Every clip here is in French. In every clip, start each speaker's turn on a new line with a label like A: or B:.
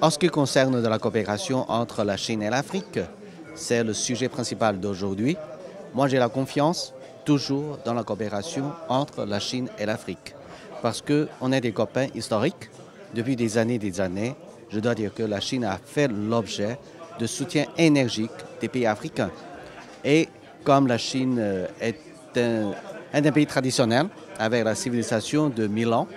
A: En ce qui concerne de la coopération entre la Chine et l'Afrique, c'est le sujet principal d'aujourd'hui. Moi, j'ai la confiance toujours dans la coopération entre la Chine et l'Afrique parce qu'on est des copains historiques depuis des années. Je dois dire que la Chine a fait l'objet de soutien énergique des pays africains. Et comme la Chine est un des pays traditionnels avec la civilisation de 1000 ans,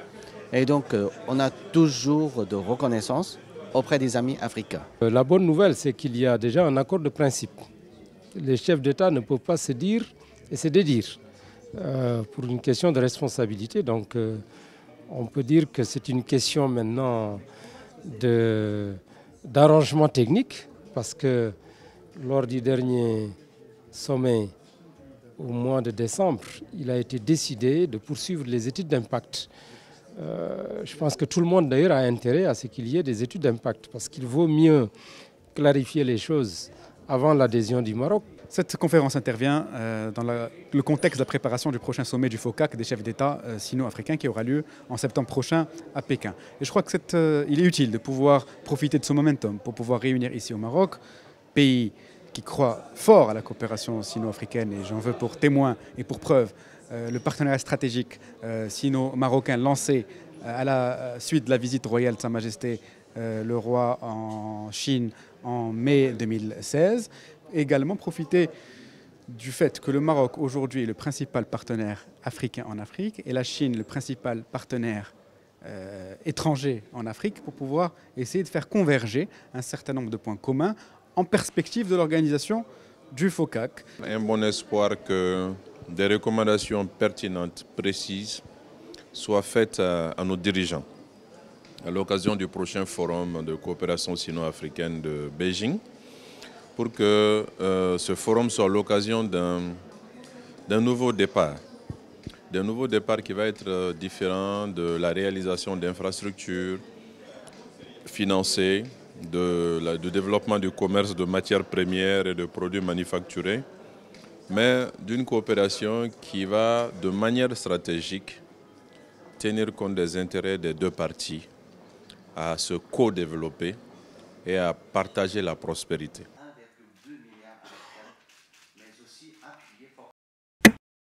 A: et donc on a toujours de reconnaissance auprès des amis africains.
B: La bonne nouvelle, c'est qu'il y a déjà un accord de principe. Les chefs d'État ne peuvent pas se dire et se dédire pour une question de responsabilité. Donc on peut dire que c'est une question maintenant d'arrangement technique parce que lors du dernier sommet au mois de décembre, il a été décidé de poursuivre les études d'impact. Je pense que tout le monde d'ailleurs a intérêt à ce qu'il y ait des études d'impact parce qu'il vaut mieux clarifier les choses avant l'adhésion du Maroc.
C: Cette conférence intervient dans le contexte de la préparation du prochain sommet du FOCAC des chefs d'État sino-africains qui aura lieu en septembre prochain à Pékin. Et je crois qu'il est utile de pouvoir profiter de ce momentum pour pouvoir réunir ici au Maroc, pays qui croit fort à la coopération sino-africaine, et j'en veux pour témoin et pour preuve le partenariat stratégique sino-marocain lancé à la suite de la visite royale de Sa Majesté le roi en Chine en mai 2016. Également profiter du fait que le Maroc aujourd'hui est le principal partenaire africain en Afrique et la Chine le principal partenaire étranger en Afrique pour pouvoir essayer de faire converger un certain nombre de points communs en perspective de l'organisation du FOCAC.
D: Un bon espoir que des recommandations pertinentes, précises, soient faites à nos dirigeants à l'occasion du prochain forum de coopération sino-africaine de Beijing, pour que ce forum soit l'occasion d'un nouveau départ. D'un nouveau départ qui va être différent de la réalisation d'infrastructures financées, du développement du commerce de matières premières et de produits manufacturés, mais d'une coopération qui va de manière stratégique tenir compte des intérêts des deux parties, à se co-développer et à partager la prospérité.